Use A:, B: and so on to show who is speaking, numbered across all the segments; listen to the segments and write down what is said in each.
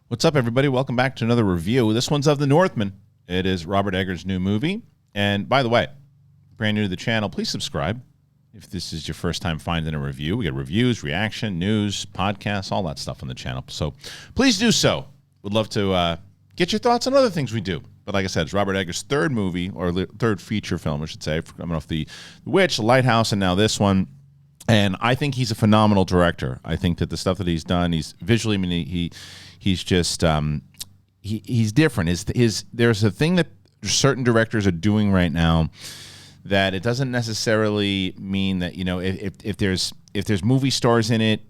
A: What's up, everybody? Welcome back to another review. This one's of The Northman. It is Robert Eggers' new movie. And by the way, brand new to the channel, please subscribe. If this is your first time finding a review, we get reviews, reaction, news, podcasts, all that stuff on the channel. So please do so. Would love to get your thoughts on other things we do. But like I said, it's Robert Eggers' third movie, or third feature film, I should say, coming off The Witch, The Lighthouse, and now this one. And I think he's a phenomenal director. I think that the stuff that he's done, he's visually, I mean, he's just he's different. There's a thing that certain directors are doing right now that it doesn't necessarily mean that, you know, if there's movie stars in it,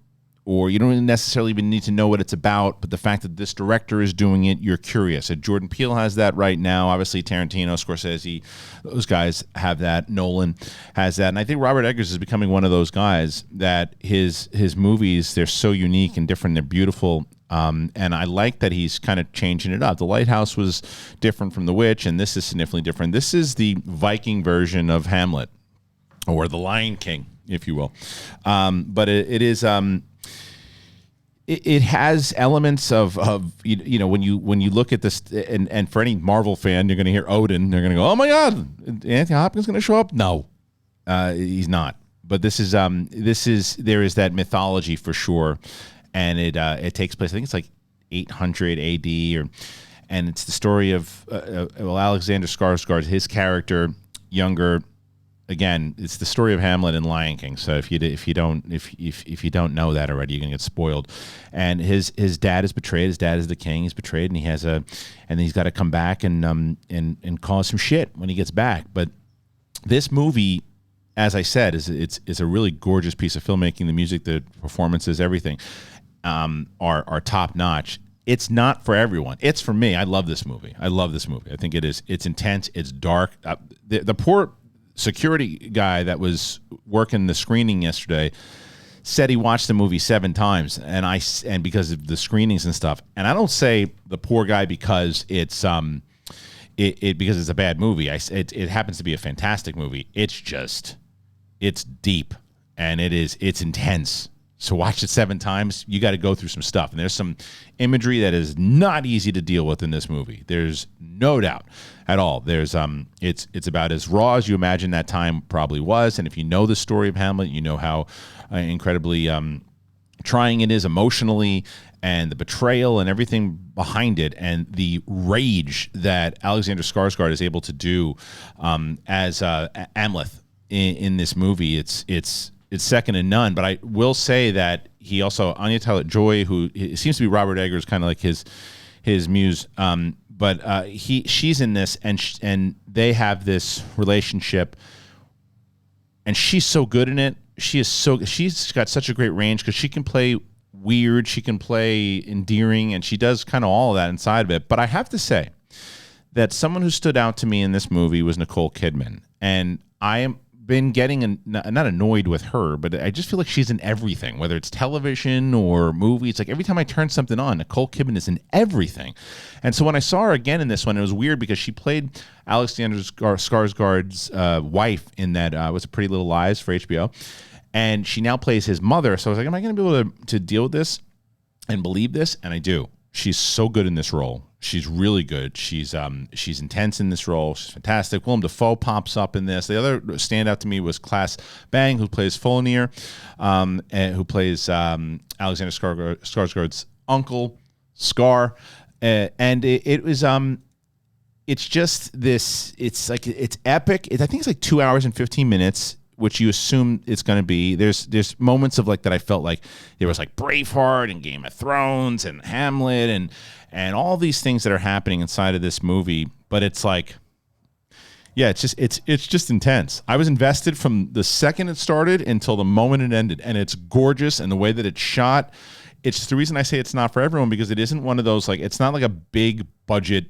A: or you don't necessarily even need to know what it's about, but the fact that this director is doing it, you're curious. And Jordan Peele has that right now. Obviously, Tarantino, Scorsese, those guys have that. Nolan has that. And I think Robert Eggers is becoming one of those guys that his movies, they're so unique and different. They're beautiful. And I like that he's kind of changing it up. The Lighthouse was different from The Witch, and this is significantly different. This is the Viking version of Hamlet, or The Lion King, if you will. But it is... It has elements of you know, when you look at this, and for any Marvel fan, you're going to hear Odin, they're going to go, oh my God, Anthony Hopkins going to show up? No, he's not. But there is that mythology for sure, and it takes place, I think it's like 800 AD, and it's the story of Alexander Skarsgård, his character, younger. Again, it's the story of Hamlet and Lion King. So if you don't know that already, you're gonna get spoiled. And his dad is betrayed. His dad is the king. He's betrayed, and he's got to come back and cause some shit when he gets back. But this movie, as I said, is a really gorgeous piece of filmmaking. The music, the performances, everything are top notch. It's not for everyone. It's for me. I love this movie. I think it is. It's intense. It's dark. The poor security guy that was working the screening yesterday said he watched the movie 7 times, and because of the screenings and stuff. And I don't say the poor guy because it's because it's a bad movie. It happens to be a fantastic movie. It's deep, and it's intense. So watch it 7 times. You got to go through some stuff, and there's some imagery that is not easy to deal with in this movie. There's no doubt at all. There's it's about as raw as you imagine that time probably was. And if you know the story of Hamlet, you know how incredibly trying it is emotionally, and the betrayal and everything behind it, and the rage that Alexander Skarsgård is able to do as Amleth in this movie. It's second to none. But I will say that he also, Anya Taylor-Joy, who it seems to be Robert Eggers, kind of like his muse. But she's in this, and they have this relationship, and she's so good in it. She's got such a great range, because she can play weird, she can play endearing, and she does kind of all of that inside of it. But I have to say that someone who stood out to me in this movie was Nicole Kidman, and I am been getting not annoyed with her, but I just feel like she's in everything, whether it's television or movie. It's like every time I turn something on, Nicole Kidman is in everything. And so when I saw her again in this one, it was weird, because she played Alexander Skarsgård's wife in that was a Pretty Little Lies for HBO, and she now plays his mother. So I was like, am I going to be able to deal with this and believe this? And I do. She's so good in this role. She's really good. She's intense in this role. She's fantastic. Willem Dafoe pops up in this. The other standout to me was Claes Bang, who plays Folnir, and who plays Alexander Skarsgård's uncle, Scar. And it was it's just this. It's like it's epic. I think it's like 2 hours and 15 minutes. Which you assume it's going to be. There's moments of like that I felt like there was like Braveheart and Game of Thrones and Hamlet and all these things that are happening inside of this movie. But it's like, yeah, it's just intense. I was invested from the second it started until the moment it ended, and it's gorgeous, and the way that it's shot. It's the reason I say it's not for everyone, because it isn't one of those, like, it's not like a big budget.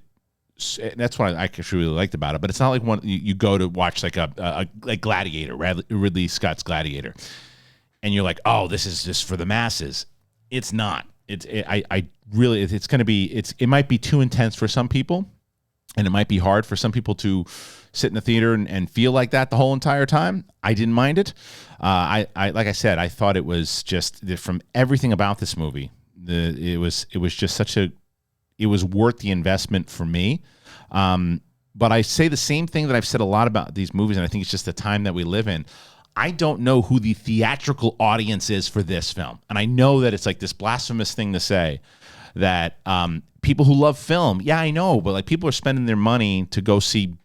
A: That's what I actually really liked about it. But it's not like one you go to watch like like Gladiator, Ridley Scott's Gladiator, and you're like, oh, this is just for the masses. It's not. It's going to be. It might be too intense for some people, and it might be hard for some people to sit in the theater and feel like that the whole entire time. I didn't mind it. I like I said, I thought it was just from everything about this movie. It was just such a it was worth the investment for me. But I say the same thing that I've said a lot about these movies, and I think it's just the time that we live in. I don't know who the theatrical audience is for this film. And I know that it's like this blasphemous thing to say that people who love film, yeah, I know, but like people are spending their money to go see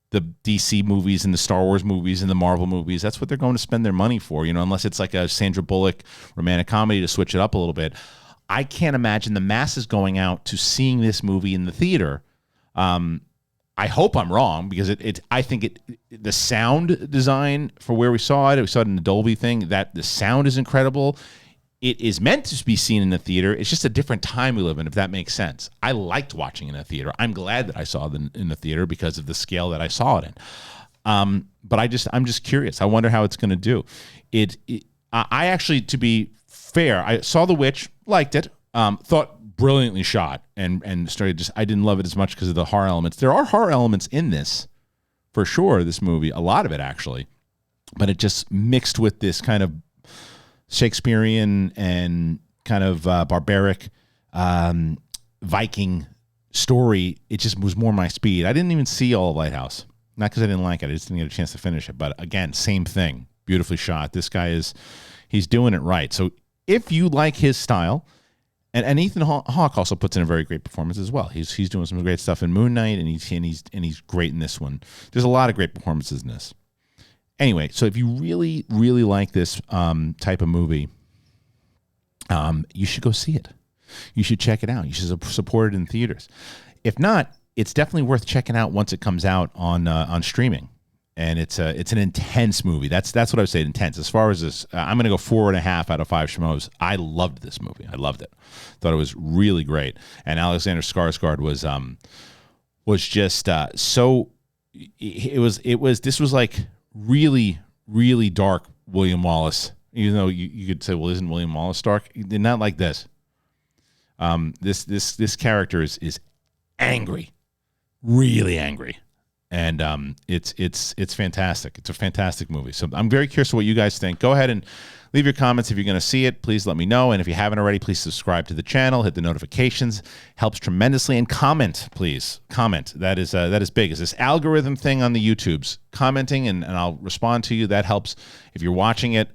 A: the DC movies and the Star Wars movies and the Marvel movies. That's what they're going to spend their money for, unless it's like a Sandra Bullock romantic comedy to switch it up a little bit. I can't imagine the masses going out to seeing this movie in the theater. I hope I'm wrong, because I think the sound design for where we saw it in the Dolby thing, that the sound is incredible. It is meant to be seen in the theater. It's just a different time we live in, if that makes sense. I liked watching in a theater. I'm glad that I saw it in the theater because of the scale that I saw it in. But I'm just curious. I wonder how it's going to do. I actually, to be fair, I saw The Witch, liked it, thought brilliantly shot, and started I didn't love it as much because of the horror elements. There are horror elements in this, for sure, this movie, a lot of it actually, but it just mixed with this kind of Shakespearean and kind of barbaric Viking story. It just was more my speed. I didn't even see all of Lighthouse, not because I didn't like it, I just didn't get a chance to finish it. But again, same thing, beautifully shot. This guy he's doing it right. So if you like his style, and Ethan Hawke also puts in a very great performance as well. He's doing some great stuff in Moon Knight, and he's great in this one. There's a lot of great performances in this. Anyway, so if you really, really like this type of movie, you should go see it. You should check it out. You should support it in theaters. If not, it's definitely worth checking out once it comes out on streaming. And it's an intense movie. That's what I would say, intense. As far as this, I'm going to go 4.5 out of 5 schmoes. I loved this movie. I loved it. Thought it was really great. And Alexander Skarsgård was just so. This was like really, really dark William Wallace. Even though you could say, well, isn't William Wallace dark? Not like this. This character is angry, really angry. And it's fantastic. It's a fantastic movie. So I'm very curious what you guys think. Go ahead and leave your comments if you're going to see it. Please let me know. And if you haven't already, please subscribe to the channel. Hit the notifications. Helps tremendously. And comment, please. Comment. That is big. It's this algorithm thing on the YouTubes. Commenting, and I'll respond to you. That helps. If you're watching it,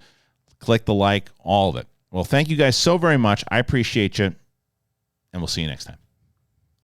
A: click the like, all of it. Well, thank you guys so very much. I appreciate you. And we'll see you next time.